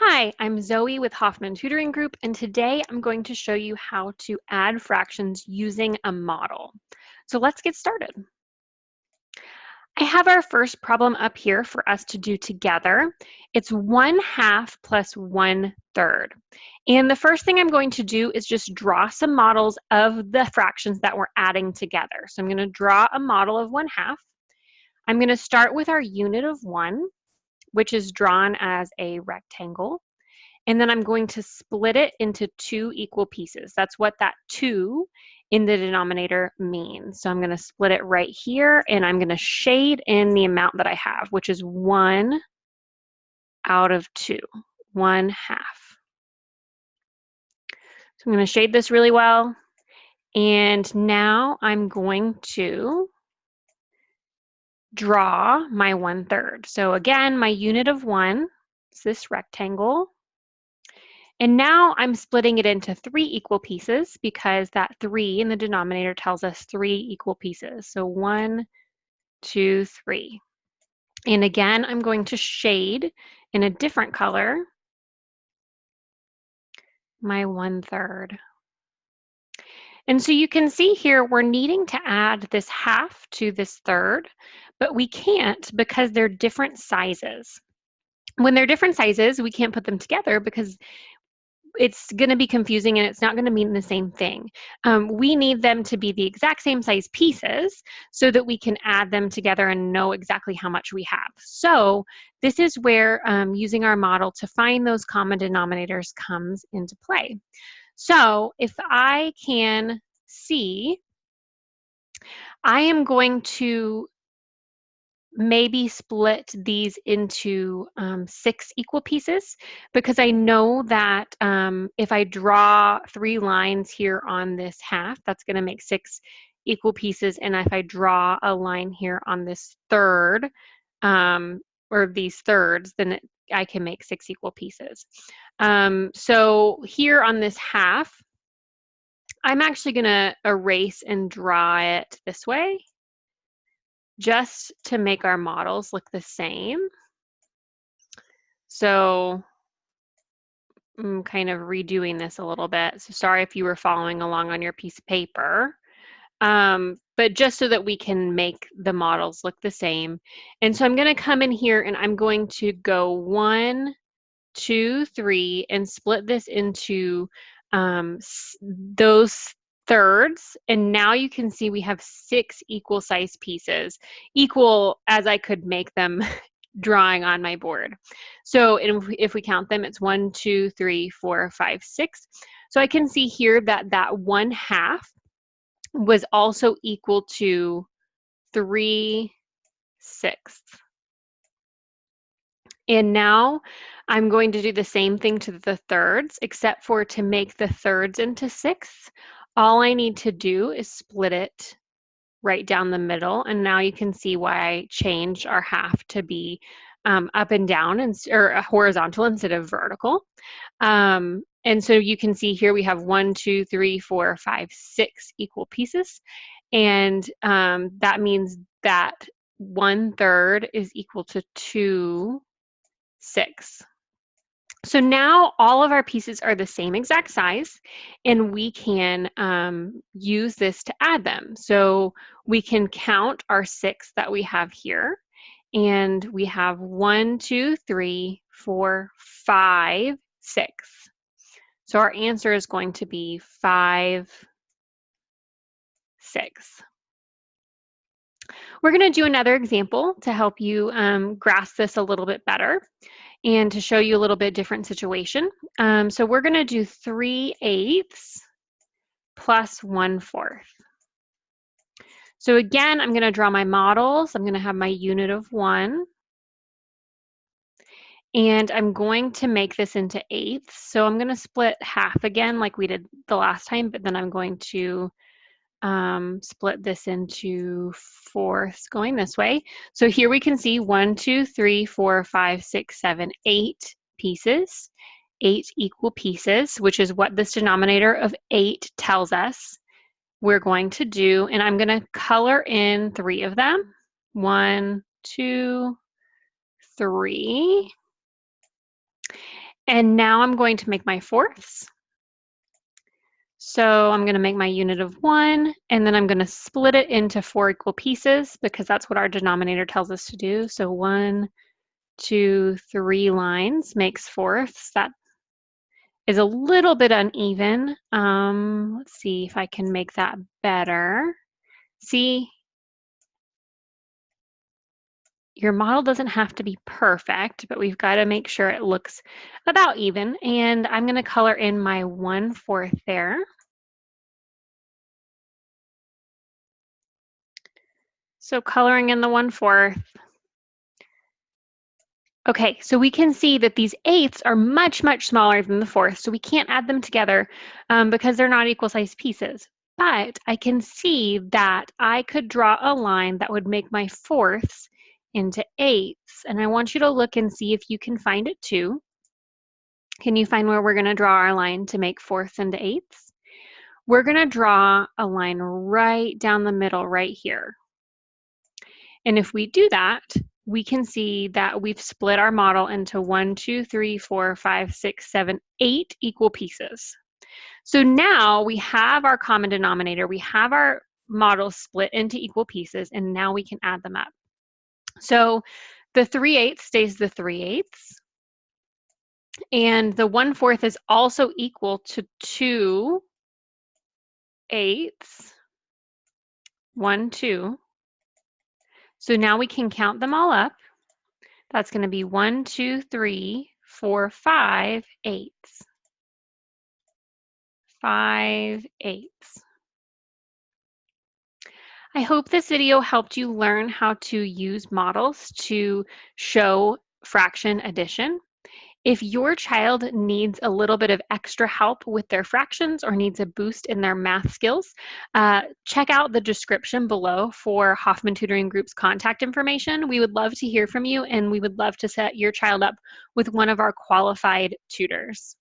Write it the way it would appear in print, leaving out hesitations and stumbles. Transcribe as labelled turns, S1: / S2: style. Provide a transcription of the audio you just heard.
S1: Hi, I'm Zoe with Hoffman Tutoring Group, and today I'm going to show you how to add fractions using a model. So let's get started. I have our first problem up here for us to do together. It's 1/2 plus 1/3. And the first thing I'm going to do is just draw some models of the fractions that we're adding together. So I'm going to draw a model of 1/2. I'm going to start with our unit of 1, which is drawn as a rectangle. And then I'm going to split it into 2 equal pieces. That's what that 2 in the denominator means. So I'm going to split it right here, and I'm going to shade in the amount that I have, which is 1 out of 2, 1/2. So I'm going to shade this really well. And now I'm going to draw my 1/3. So again, my unit of 1 is this rectangle. And now I'm splitting it into 3 equal pieces because that 3 in the denominator tells us 3 equal pieces. So 1, 2, 3. And again, I'm going to shade in a different color my 1/3. And so you can see here we're needing to add this half to this third, but we can't because they're different sizes. When they're different sizes, we can't put them together because it's going to be confusing and it's not going to mean the same thing. We need them to be the exact same size pieces so that we can add them together and know exactly how much we have. So this is where using our model to find those common denominators comes into play. So if I can see, I am going to maybe split these into 6 equal pieces because I know that if I draw 3 lines here on this half, that's going to make 6 equal pieces. And if I draw a line here on this third, or these thirds, then I can make 6 equal pieces. So here on this half, I'm actually going to erase and draw it this way, just to make our models look the same. So I'm kind of redoing this a little bit. So sorry if you were following along on your piece of paper, but just so that we can make the models look the same. And so I'm going to come in here and I'm going to go 1, 2, 3 and split this into those thirds. And now you can see we have 6 equal size pieces, equal as I could make them drawing on my board. So if we count them, it's 1, 2, 3, 4, 5, 6. So I can see here that that 1/2 was also equal to 3/6. And now I'm going to do the same thing to the thirds, except for to make the thirds into 6, all I need to do is split it right down the middle. And now you can see why I changed our half to be up and down, or horizontal instead of vertical. And so you can see here we have 1, 2, 3, 4, 5, 6 equal pieces. And that means that 1/3 is equal to 2/6. So now all of our pieces are the same exact size, and we can use this to add them. So we can count our 6 that we have here, and we have 1, 2, 3, 4, 5, 6. So our answer is going to be 5/6. We're going to do another example to help you grasp this a little bit better and to show you a little bit different situation. So we're going to do 3/8 plus 1/4. So again, I'm going to draw my models. I'm going to have my unit of 1. And I'm going to make this into 8ths. So I'm going to split half again like we did the last time, but then I'm going to split this into 4ths going this way. So here we can see 1, 2, 3, 4, 5, 6, 7, 8 pieces, 8 equal pieces, which is what this denominator of 8 tells us we're going to do. And I'm going to color in 3 of them. 1, 2, 3. And now I'm going to make my fourths. So I'm going to make my unit of 1, and then I'm going to split it into 4 equal pieces because that's what our denominator tells us to do. So 1, 2, 3 lines makes fourths. That is a little bit uneven. Let's see if I can make that better. See, your model doesn't have to be perfect, but we've got to make sure it looks about even. And I'm going to color in my 1/4 there. So coloring in the 1/4. Okay, so we can see that these eighths are much, much smaller than the fourths, so we can't add them together because they're not equal sized pieces. But I can see that I could draw a line that would make my fourths into eighths. And I want you to look and see if you can find it too. Can you find where we're going to draw our line to make fourths into eighths? We're going to draw a line right down the middle right here. And if we do that, we can see that we've split our model into 1, 2, 3, 4, 5, 6, 7, 8 equal pieces. So now we have our common denominator, we have our model split into equal pieces, and now we can add them up. So the 3/8 stays the 3/8, and the 1/4 is also equal to 2/8, 1, 2. So now we can count them all up. That's going to be 1, 2, 3, 4, 5 eighths. 5/8. I hope this video helped you learn how to use models to show fraction addition. If your child needs a little bit of extra help with their fractions or needs a boost in their math skills, check out the description below for Hoffman Tutoring Group's contact information. We would love to hear from you, and we would love to set your child up with one of our qualified tutors.